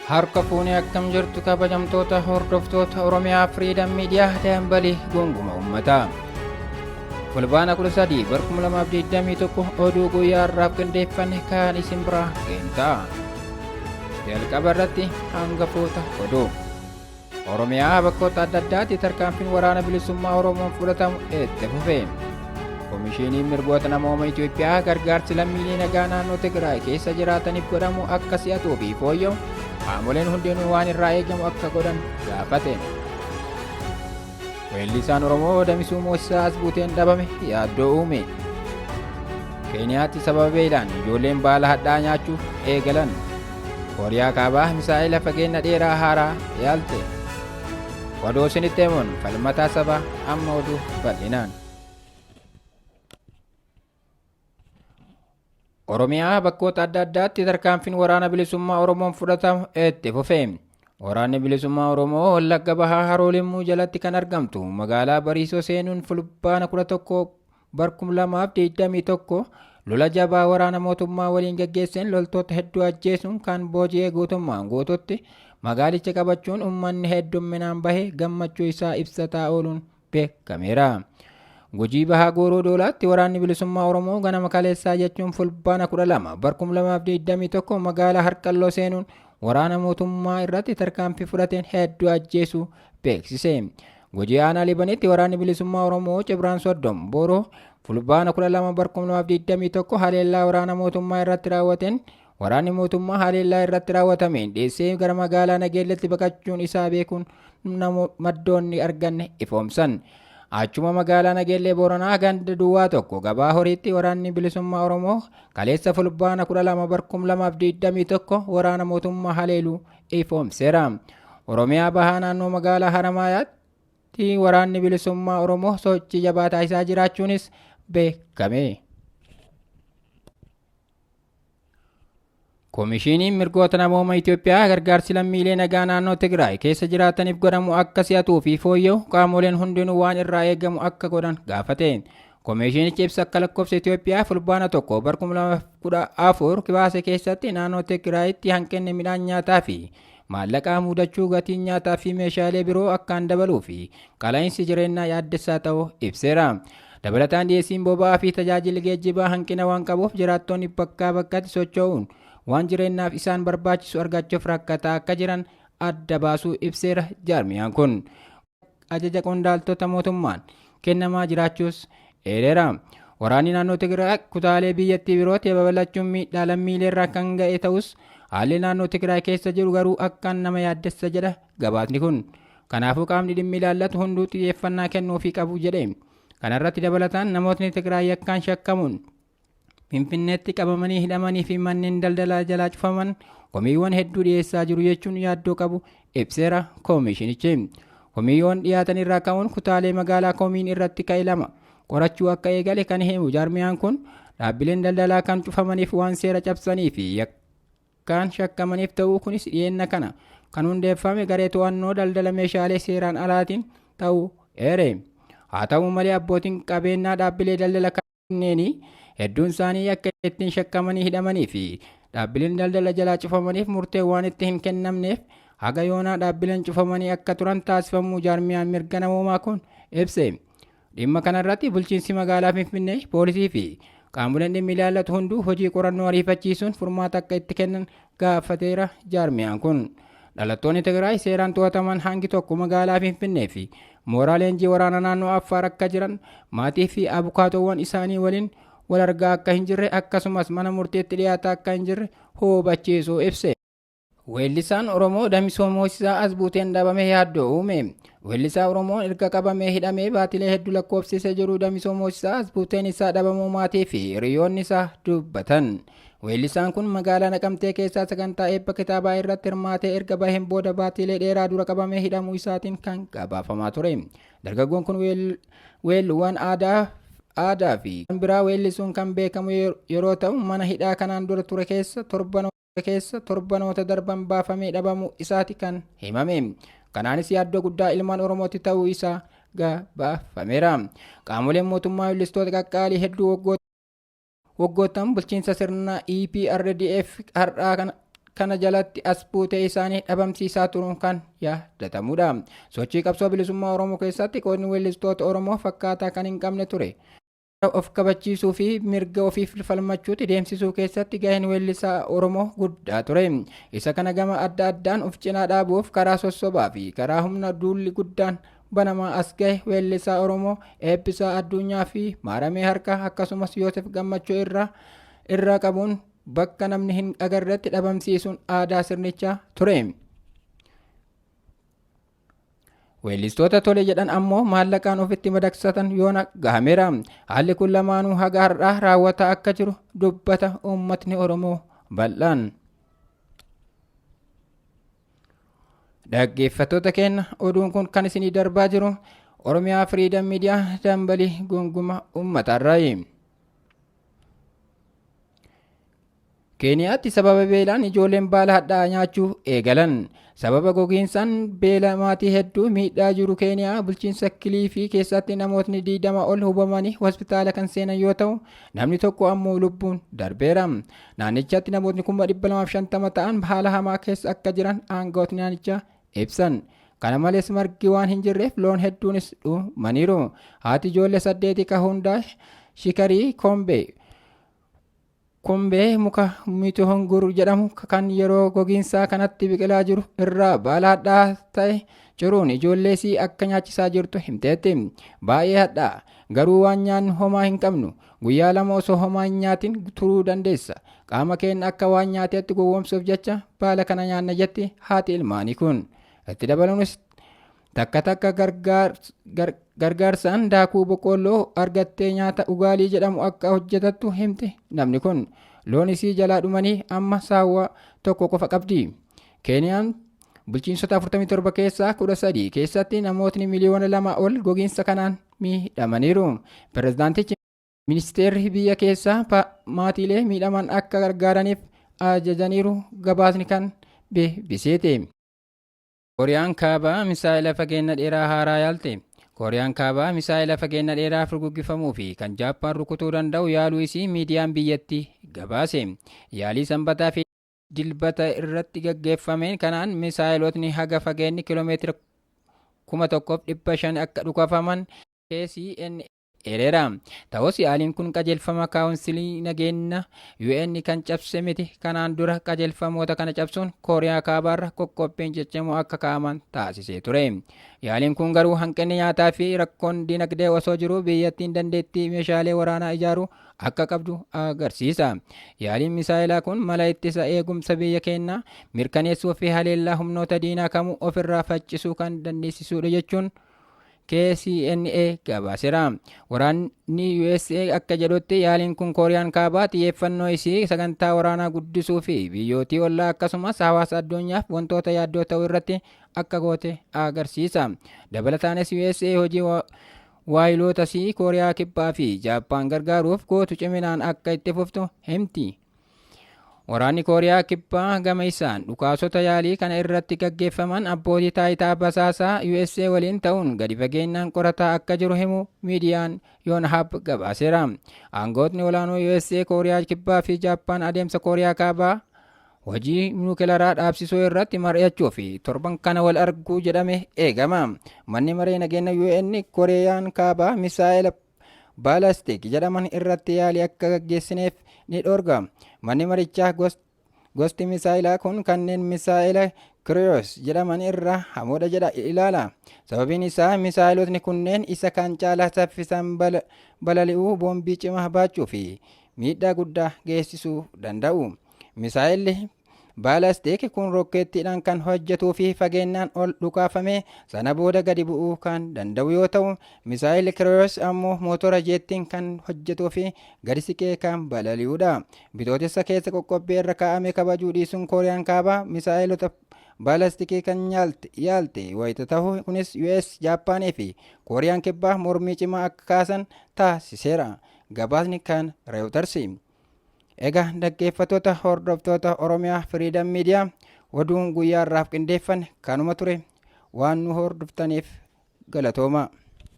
Harka fuunee akkam jirtu kabajamtoota hordoftoota Oromiyaa Firiidam Miidiyaa Dambalii Gunguma Uummataa. Fulbaana 13 2021 oduu guyyaa har'aaf qindeeffanne kan isin biraa geentaa. Jalqaba irratti hangafoota oduu. Oromiyaa bakkoota adda addaatti tarkaanfiin waraana bilisummaa Oromoon fudhatamu itti fufe. Komishiiniin mirgoota namooma Itoophiyaa gargaarsi lammiilee nagaa naannoo Tigraay keessa jiraataniif godhamu akka si'atuu fi fooyya'u qaamoleen hundinuu waan irraa eegamu akka godhan gaafate. Weellisaan Oromoo Damisuu Moosisaa Asbuuteen dhabame yaaddoo uume. Keeniyaatti sababa beelaan ijoolleen baala hadhaa nyaachuuf eegalan. Kooriyaa Kaabaa misaa'ila fageenya dheeraa haaraa yaalte. Oduu isinitti himuun falmataa sabaa amma oduu bal'inaan. Oromiyaa bakkoota adda addaatti tarkaanfiin waraana bilisummaa Oromoon fudhatamu itti fufe. Waraanni bilisummaa Oromoo Wallagga Bahaa Haroo Limmuu jalatti kan argamtu magaalaa Bariisoo seenuun fulbaana 11 2021 lola jabaa waraana mootummaa waliin gaggeesseen loltoota hedduu ajjeesuun kan booji'ee guutummaan guututti magaalicha qabachuun uummanni heddumminaan bahee gammachuu isaa ibsataa ooluun beekameera. Gujii Bahaa Gooroo Doolaatti waraanni bilisummaa Oromoo ganama kaleessaa jechuun fulbaana 12 2021 magaalaa Harqalloo seenuun waraana mootummaa irratti tarkaanfii fudhateen hedduu ajjeesuu beeksise. Gujii Aanaa Libanitti waraanni bilisummaa Oromoo Cibraan Soddom Booroo fulbaana 12 2021 haleellaa waraana mootummaa irratti raawwateen waraanni mootummaa haleellaa irratti raawwatameen dhiyeessee gara magaalaa Nageelletti baqachuun isaa beekuun maddoonni arganne ifoomsan. Achuma magaalaa Nageellee Booranaa ganda duwwaa tokko gabaa horiitti waraanni bilisummaa Oromoo kaleessa fulbaana 12 2021 waraana mootummaa haleeluu ifoomseera. Oromiyaa Bahaa naannoo magaalaa Haramaayaatti waraanni bilisummaa Oromoo sochii jabaa taasisaa jiraachuunis beekame. Komishiiniin mirgoota namooma Itoophiyaa gargaarsi lammiilee nagaa naannoo Tigraay keessa jiraataniif godhamu akka si'atuu fi fooyya'u qaamoleen hundinuu waan irraa eegamu akka godhan gaafate. Komishiinichi ibsa akka lakkoofsa Itoophiyaa fulbaana 1 2014 baase keessatti naannoo Tigraayitti hanqinni midhaan nyaataa fi maallaqaa mudachuu gatiin nyaataa fi meeshaalee biroo akkaan dabaluu fi qaala'insi jireenyaa yaaddessaa ta'uu ibseera. Dabalataan dhiyeessiin boba'aa fi tajaajilli geejjibaa hanqina waan qabuuf jiraattonni bakkaa bakkatti socho'uun waan jireenyaaf isaan barbaachisu argachuuf rakkataa akka jiran adda baasuu ibseera. Jaarmiyaan kun ajaja qondaaltota mootummaan kennamaa jiraachuus eereera. Waraanni naannoo Tigraay kutaalee biyyattii birootti babalachuun miidhaa lammiilee irraa kan ga'e ta'us haalli naannoo Tigraay keessa jiru garuu akkaan nama yaaddessa jedha gabaasni kun. Kanaafuu qaamni dhimmi ilaallatu hunduu xiyyeeffannaa kennuufii qabu jedhe. Kanarratti dabalataan namootni Tigraay akkaan shakkamuun Finfinneetti qabamanii hidhamanii fi manneen daldalaa jalaa cufaman komiiwwan hedduu dhiyeessaa jiru jechuun yaaddoo qabu ibseera koomishinichi. Komiiwwan dhiyaatan irraa ka'uun kutaalee magaalaa komiin irratti ka'e lama qorachuu akka eegale kan himu jaarmiyaan kun dhaabbileen daldalaa kan cufamaniif waan seera cabsanii fi yakkaan shakkamaniif ta'uu kunis dhiyeenna kana kan hundeeffame garee to'annoo daldala meeshaalee seeraan alaatiin ta'uu eere. Haa ta'u malee abbootiin qabeenyaa dhaabbilee daldala kanneenii hedduun isaanii akka ittiin shakkamanii hidhamanii fi dhaabbileen daldala jalaa cufamaniif murtee waan itti hin kennamneef haga yoonaa dhaabbileen cufamanii akka turan taasifamuu jaarmiyaan mirga namoomaa kun ibse. Dhimma kanarratti bulchiinsi magaalaa Finfinnee poolisii fi qaamoleen dhimmi ilaallatu hunduu hojii qorannoo ariifachiisuun furmaata akka itti kennan gaafateera jaarmiyaan kun. Dhalattoonni Tigraay seeraan to'ataman hangi tokko magaalaa Finfinnee fi mooraa leenjii waraana naannoo Affaar akka jiran maatii fi abukaatoowwan isaanii waliin wal argaa akka hin jirre akkasumas mana murteetti dhiyaataa akka hin jirre hubachiisuu ibse. Weellisaan Oromoo Damisuu Moosisaa Asbuuteen dhabame yaaddoo uume. Weellisaa Oromoon erga qabamee hidhamee baatilee hedduu lakkoofsisee jiru Damisuu Moosisaa Asbuuteen isaa dhabamuu maatii fi hiriyoonni isaa dubbatan. Weellisaan kun magaalaa Naqamtee keessaa sagantaa eebba kitaabaa irratti hirmaatee erga baheen booda baatilee dheeraa dura qabamee hidhamuu isaatiin kan gabaafamaa ture. Dargaggoon kun weelluuwwan aadaa fi kan biraa weellisuun kan beekamu yeroo ta'u mana hidhaa kanaan dura ture keessa torbanoota darban baafamee dhabamuu isaati kan himame. Kanaanis yaaddoo guddaa ilmaan Oromootti ta'uu isaa gabaafameera. Qaamoleen mootummaa weellistoota qaqqaalii hedduu waggoottan bulchiinsa sirna EPRDF har'aa kana kana jalatti as buutee isaanii dhabamsiisaa turuun kan yaadatamudha. Sochii qabsoo bilisummaa Oromoo keessatti qoodni weellistoota Oromoo fakkaataa kan hin qabne ture. Of kabachiisuu fi mirga ofiif falmachuutti deemsisuu keessatti gaheen weellisaa Oromoo guddaa ture. Isa kana gama adda addaan of cinaa dhaabuuf karaa sossobaa fi karaa humna duulli guddaan banamaa as gahe weellisaa Oromoo Eebbisaa Addunyaa fi Maaramee Harkaa akkasumas Yoosef Gammachuu irraa qabuun bakka namni hin agarretti dhabamsiisuun aadaa sirnichaa ture. Weellistoota tole jedhan ammoo maallaqaan ofitti madaksatan yoona gahameera. Haalli kun lamaanuu haga har'aa raawwataa akka jiru dubbata uummatni Oromoo bal'aan. Dhaggeeffattoota keenya oduun kun kan isinii darbaa jiru Oromiyaa Firiidam Miidiyaa dambalii gunguma uummataarraayi. Keeniyaatti sababa beelaan ijoolleen baala hadhaa'aa nyaachuu eegalan. Sababa gogiinsaan beela maatii hedduu miidhaa jiru Keeniyaa bulchiinsa Kiliifii keessatti namootni 20 ol hubamanii hospitaala kan seenan yoo ta'u namni tokko ammoo lubbuun darbeera. Naannichatti namootni 250 ta'an haala hamaa keessa akka jiran aangawootni naannichaa ibsan. Kana malees margi waan hin jirreef loon hedduunis dhumaniiru. Haati ijoollee 8 ka hundaa Shikarii Kombee muka Mitohonguru jedhamu kan yeroo gogiinsaa kanatti biqilaa jiru irraa baala hadhaa ta'e ciruun ijoolleesii akka nyaachisaa jirtu himteetti. Baay'ee hadhaa garuu waan nyaannu homaa hin qabnu. Guyyaa 2 osoo homaa hin nyaatin turuu dandeessa. Qaama keenya akka waan nyaateetti gowwoomsuuf jecha baala kana nyaanna jetti haati ilmaanii kun. Itti dabaluunis takka gargaarsaan daakuu boqqolloo argattee nyaata ugaalii jedhamu akka hojjetattu himte namni kun. Loon isii jalaa dhumanii amma saawwa tokko qofa qabdi. Keeniyaan bulchiinsota 47 keessaa 13 keessatti namootni miliyoona 2 ol gogiinsa kanaan miidhamaniiru. Pirezidaantichi ministeerri biyya keessaa maatiilee miidhaman akka gargaaraniif ajajaniiru gabaasni kan BBC'ti. Kooriyaan kaabaa misaa'ila fageenya dheeraa haaraa yaalte. Kooriyaan kaabaa misaa'ila fageenya dheeraa furguggifamuu fi kan Jaappaan rukutuu danda'u yaaluu isii miidiyaan biyyattii gabaase. Yaalii sanbataa fi dilbata irratti gaggeeffameen kanaan misaa'ilotni haga fageenyi kiiloomeetira 1,500 akka dhukafaman KCNA ereera. Ta'us yaaliin kun qajeelfama kaawunsilii nageenya UN kan cabse miti. Kanaan dura qajeelfamoota kana cabsuun Kooriyaa kaabaarra qoqqobbiin jechamoo akka kaa'aman taasisee ture. Yaaliin kun garuu hanqinni nyaataa fi rakkoon dinagdee osoo jiru biyyattiin dandeettii meeshaalee waraanaa ijaaruu akka qabdu agarsiisa. Yaaliin misaa'ilaa kun mala ittisa eegumsa biyya keenyaa mirkaneessuu fi haleellaa humnoota diinaa kamuu ofirraa faccisuu kan dandeessisudha jechuun KCNA gabaaseera. Waraanni USA akka jedhutti yaaliin kun Kooriyaan kaabaa xiyyeeffannoo isii sagantaa waraanaa guddisuu fi biyyootii ollaa akkasumas hawaasa addunyaaf wantoota yaaddoo ta'uu irratti akka goote agarsiisa. Dabalataanis USA hojii waayiloota isii Kooriyaa kibbaa fi Jaappaan gargaaruuf gootu ciminaan akka itti fuftu himti. Waraanni Kooriyaa kibbaa gama isaan dhukaasota yaalii kana irratti gaggeeffaman abbootii taayitaa basaasaa USA waliin ta'uun gadi fageenyaan qorataa akka jiru himu miidiyaan Yonhap gabaaseera. Aangootni olaanoo USA Kooriyaa kibbaa fi Jaappaan adeemsa Kooriyaa kaabaa hojii nuukilaraa dhaabsisuu irratti mari'achuu fi torban kana wal arguu jedhame eegama. Manni maree nageenya UN Kooriyaan kaabaa misaa'ila baalaastik jedhaman irratti yaalii akka gaggeessineef ni dhorga. Manni marichaa gosti misaa'ilaa kun kanneen misaa'ila Kiriyoos jedhaman irraa hamoodha jedha ilaala. Sababiin isaa misaa'ilotni kunneen isa kan caalaa saffisaan balali'uu boombii cimaa baachuu fi miidhaa guddaa geessisuu danda'u. Misaa'illi baalaastik kun rokkeettiidhaan kan hojjetuu fi fageenyaan ol dhukaafamee sana booda gadi bu'uu kan danda'u yoo ta'u, misaa'illi Kiriyoos ammoo mootora jeettiin kan hojjetuu fi gadi siqee kan balali'uudha. Bitootessa keessa qoqqobbii irra kaa'ame kabajuu dhiisuun Kooriyaan kaabaa misaa'ilota baalaastikii kan yaalte wayita ta'u kunis US, Jaappaanii fi Kooriyaan kibbaa mormii cimaa akka kaasan taasiseera. Gabaasni kan Reuters. Egaa dhaggeeffattoota hordoftoota Oromiyaa Firiidam Miidiyaa oduun guyyaa irraaf qindeeffanne kanuma ture. Waan nu hordoftaniif galatooma.